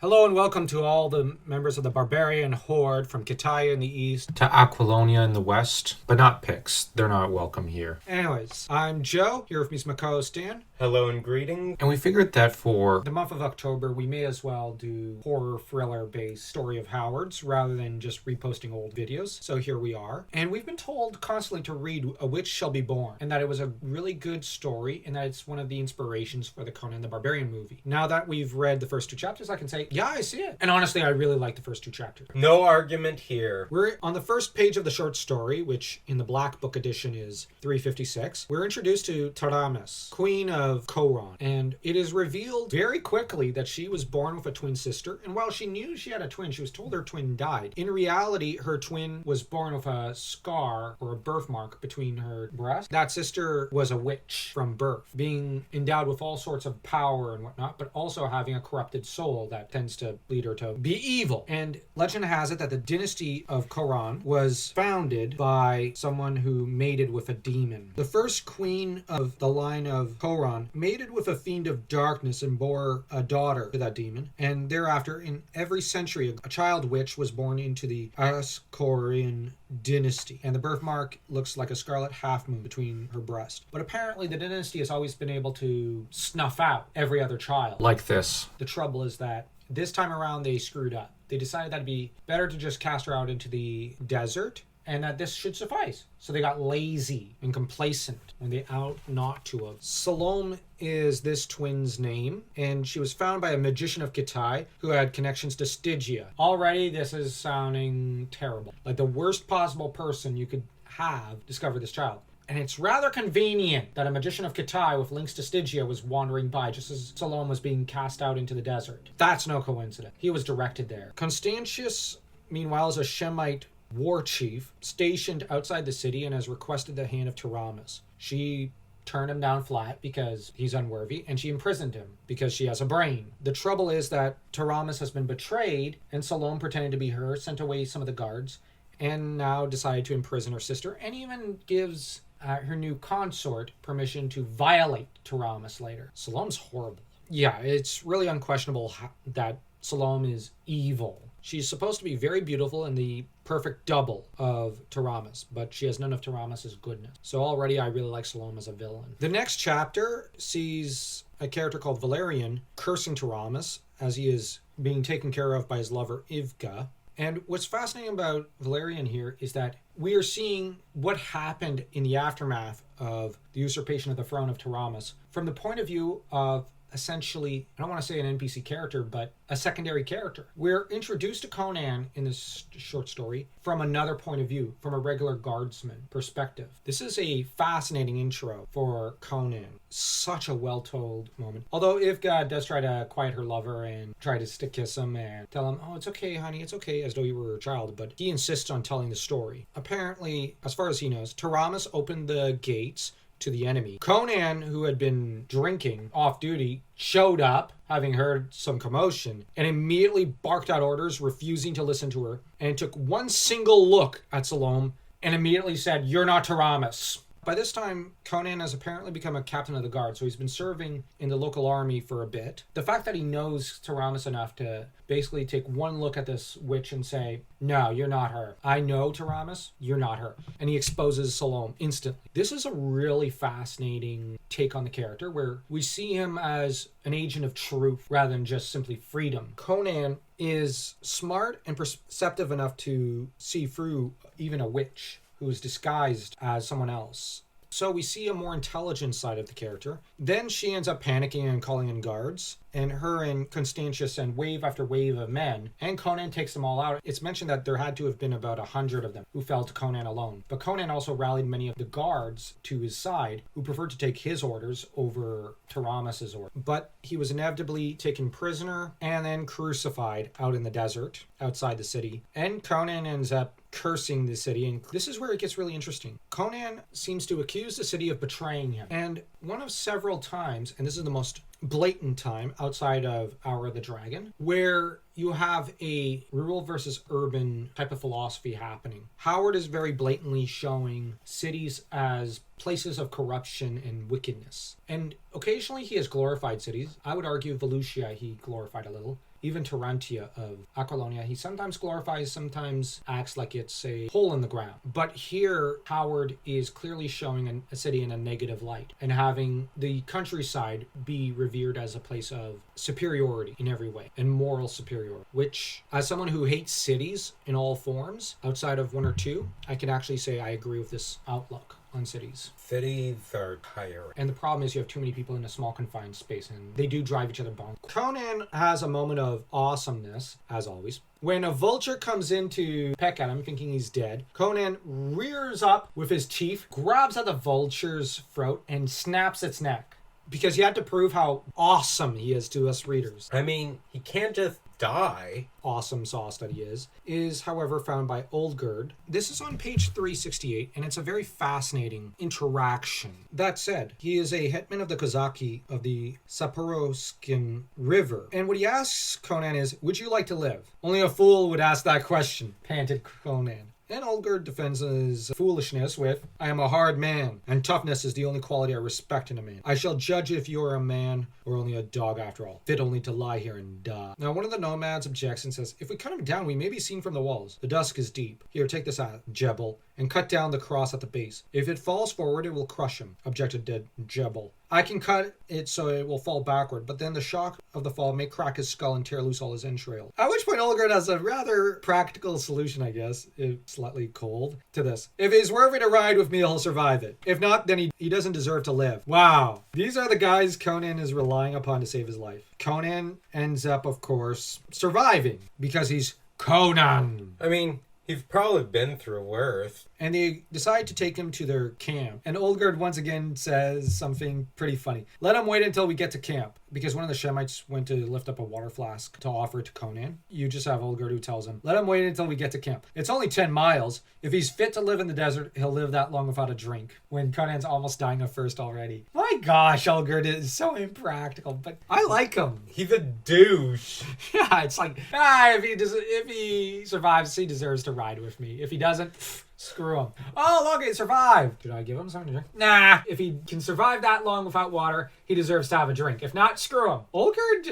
Hello and welcome to all the members of the barbarian horde from Kitaya in the east to Aquilonia in the west, but not Pix. They're not welcome here. Anyways, I'm Joe, here with me is my co-host Dan. Hello and greetings. And we figured that for the month of October, we may as well do horror thriller-based story of Howard's rather than just reposting old videos. So here we are. And we've been told constantly to read A Witch Shall Be Born, and that it was a really good story, and that it's one of the inspirations for the Conan the Barbarian movie. Now that we've read the first two chapters, I can say, yeah, I see it. And honestly, I really like the first two chapters. No argument here. We're on the first page of the short story, which in the Black Book edition is 356. We're introduced to Taramis, queen of Conan, and it is revealed very quickly that she was born with a twin sister, and while she knew she had a twin, she was told her twin died. In reality, her twin was born with a scar or a birthmark between her breasts. That sister was a witch from birth, being endowed with all sorts of power and whatnot, but also having a corrupted soul that tends to lead her to be evil. And legend has it that the dynasty of Conan was founded by someone who mated with a demon. The first queen of the line of Conan mated with a fiend of darkness and bore a daughter to that demon. And thereafter, in every century, a child witch was born into the Ascorian dynasty. And the birthmark looks like a scarlet half moon between her breast. But apparently the dynasty has always been able to snuff out every other child. Like this. The trouble is that this time around, they screwed up. They decided that it'd be better to just cast her out into the desert and that this should suffice. So they got lazy and complacent when they out not to have. Salome is this twin's name, and she was found by a magician of Kitai who had connections to Stygia. Already, this is sounding terrible. Like the worst possible person you could have discover this child. And it's rather convenient that a magician of Kitai with links to Stygia was wandering by just as Salome was being cast out into the desert. That's no coincidence. He was directed there. Constantius, meanwhile, is a Shemite war chief stationed outside the city and has requested the hand of Taramis. She turned him down flat because he's unworthy, and she imprisoned him because she has a brain. The trouble is that Taramis has been betrayed, and Salome, pretending to be her, sent away some of the guards, and now decided to imprison her sister, and even gives her new consort permission to violate Taramis later. Salome's horrible. Yeah, it's really unquestionable that Salome is evil. She's supposed to be very beautiful and the perfect double of Taramis, but she has none of Taramis's goodness. So already I really like Salome as a villain. The next chapter sees a character called Valerian cursing Taramis as he is being taken care of by his lover Ivka. And what's fascinating about Valerian here is that we are seeing what happened in the aftermath of the usurpation of the throne of Taramis from the point of view of essentially, I don't want to say an NPC character, but a secondary character. We're introduced to Conan in this short story from another point of view, from a regular guardsman perspective. This is a fascinating intro for Conan. Such a well-told moment. Although Ivga does try to quiet her lover and try to stick kiss him and tell him, oh, it's okay, honey, it's okay, as though he were a child, but he insists on telling the story. Apparently, as far as he knows, Taramis opened the gates to the enemy. Conan, who had been drinking off duty, showed up, having heard some commotion, and immediately barked out orders, refusing to listen to her, and took one single look at Salome and immediately said, "You're not Taramis." By this time, Conan has apparently become a captain of the guard, so he's been serving in the local army for a bit. The fact that he knows Taramis enough to basically take one look at this witch and say, no, you're not her. I know Taramis, you're not her. And he exposes Salome instantly. This is a really fascinating take on the character where we see him as an agent of truth rather than just simply freedom. Conan is smart and perceptive enough to see through even a witch who is disguised as someone else. So we see a more intelligent side of the character. Then she ends up panicking and calling in guards, and her and Constantius send wave after wave of men, and Conan takes them all out. It's mentioned that there had to have been about 100 of them who fell to Conan alone. But Conan also rallied many of the guards to his side, who preferred to take his orders over Taramis's orders. But he was inevitably taken prisoner and then crucified out in the desert outside the city. And Conan ends up cursing the city, and this is where it gets really interesting. Conan seems to accuse the city of betraying him, and one of several times, and this is the most blatant time outside of Hour of the Dragon, where you have a rural versus urban type of philosophy happening. Howard is very blatantly showing cities as places of corruption and wickedness. And occasionally he has glorified cities. I would argue Volusia he glorified a little. even Tarantia of Aquilonia. He sometimes glorifies, sometimes acts like it's a hole in the ground. But here, Howard is clearly showing a city in a negative light and having the countryside be revered as a place of superiority in every way and moral superiority, which, as someone who hates cities in all forms, outside of one or two, I can actually say I agree with this outlook on cities. Cities are tiring. And the problem is you have too many people in a small confined space, and they do drive each other bonkers. Conan has a moment of awesomeness, as always. When a vulture comes in to peck at him, thinking he's dead, Conan rears up with his teeth, grabs at the vulture's throat, and snaps its neck. Because he had to prove how awesome he is to us readers. I mean, he can't just die. Awesome sauce that he is however found by Oldgerd. This is on page 368, and it's a very fascinating interaction. That said, he is a hetman of the Kozaki of the Saporoskin River, and what he asks Conan is, would you like to live? Only a fool would ask that question, panted Conan. And Oldgerd defends his foolishness with, I am a hard man, and toughness is the only quality I respect in a man. I shall judge if you are a man or only a dog after all, fit only to lie here and die. Now, one of the nomads objects and says, if we cut him down, we may be seen from the walls. The dusk is deep. Here, take this out, Jebel, and cut down the cross at the base. If it falls forward, it will crush him, objected dead Jebel. I can cut it so it will fall backward, but then the shock of the fall may crack his skull and tear loose all his entrails. At which point Oldgerd has a rather practical solution, I guess, if slightly cold, to this. If he's worthy to ride with me, he'll survive it. If not, then he doesn't deserve to live. Wow. These are the guys Conan is relying upon to save his life. Conan ends up, of course, surviving because he's Conan. I mean, he's probably been through worse. And they decide to take him to their camp. And Oldgerd once again says something pretty funny. Let him wait until we get to camp. Because one of the Shemites went to lift up a water flask to offer to Conan. You just have Oldgerd who tells him, let him wait until we get to camp. It's only 10 miles. If he's fit to live in the desert, he'll live that long without a drink. When Conan's almost dying of thirst already. My gosh, Oldgerd is so impractical. But I like him. He's a douche. Yeah, it's like, if he survives, he deserves to ride with me. If he doesn't, screw him. Oh, look, he survived. Should I give him something to drink? Nah. If he can survive that long without water, he deserves to have a drink. If not, screw him. Oldgerd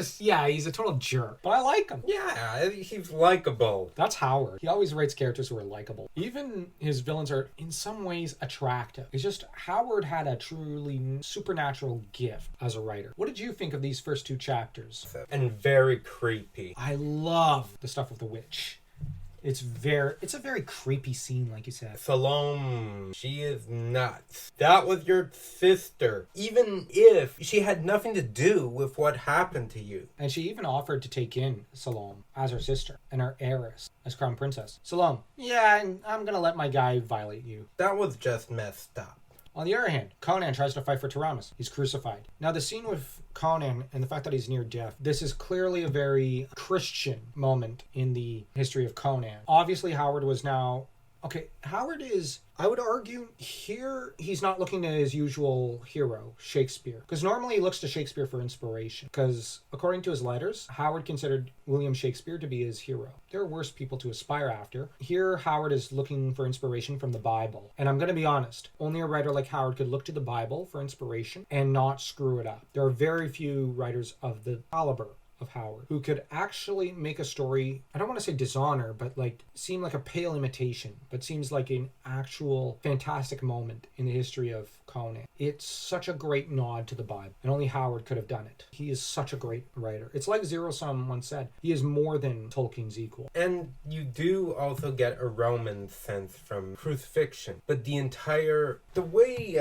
he's a total jerk. But I like him. Yeah, he's likable. That's Howard. He always writes characters who are likable. Even his villains are, in some ways, attractive. It's just Howard had a truly supernatural gift as a writer. What did you think of these first two chapters? And very creepy. I love the stuff with the witch. It's a very creepy scene, like you said. Salome, she is nuts. That was your sister. Even if she had nothing to do with what happened to you. And she even offered to take in Salome as her sister and her heiress as crown princess. Salome, yeah, I'm gonna let my guy violate you. That was just messed up. On the other hand, Conan tries to fight for Taramis. He's crucified. Now, the scene with Conan and the fact that he's near death, this is clearly a very Christian moment in the history of Conan. Obviously, Howard was now... Okay, Howard is, I would argue, here he's not looking to his usual hero, Shakespeare. Because normally he looks to Shakespeare for inspiration. Because according to his letters, Howard considered William Shakespeare to be his hero. There are worse people to aspire after. Here, Howard is looking for inspiration from the Bible. And I'm going to be honest, only a writer like Howard could look to the Bible for inspiration and not screw it up. There are very few writers of the caliber of Howard who could actually make a story, I don't want to say dishonor, but seem like a pale imitation, but seems like an actual fantastic moment in the history of Conan. It's such a great nod to the Bible, and only Howard could have done it. He is such a great writer. It's like Zero Sum once said, he is more than Tolkien's equal. And you do also get a Roman sense from crucifixion, but the way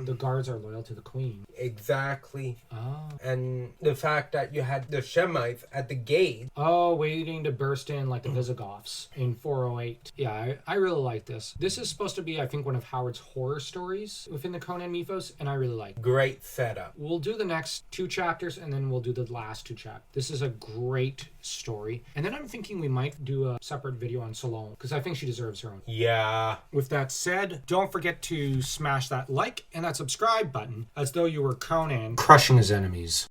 the guards are loyal to the queen. Exactly. Oh. And the fact that you had the Shemites at the gate. Oh, waiting to burst in like the Visigoths in 408. Yeah, I really like this. This is supposed to be, I think, one of Howard's horror stories within the Conan mythos, and I really like it. Great setup. We'll do the next two chapters, and then we'll do the last two chapters. This is a great story. And then I'm thinking we might do a separate video on Salome, because I think she deserves her own. Yeah. With that said, don't forget to smash that like and that subscribe button as though you were Conan crushing his enemies.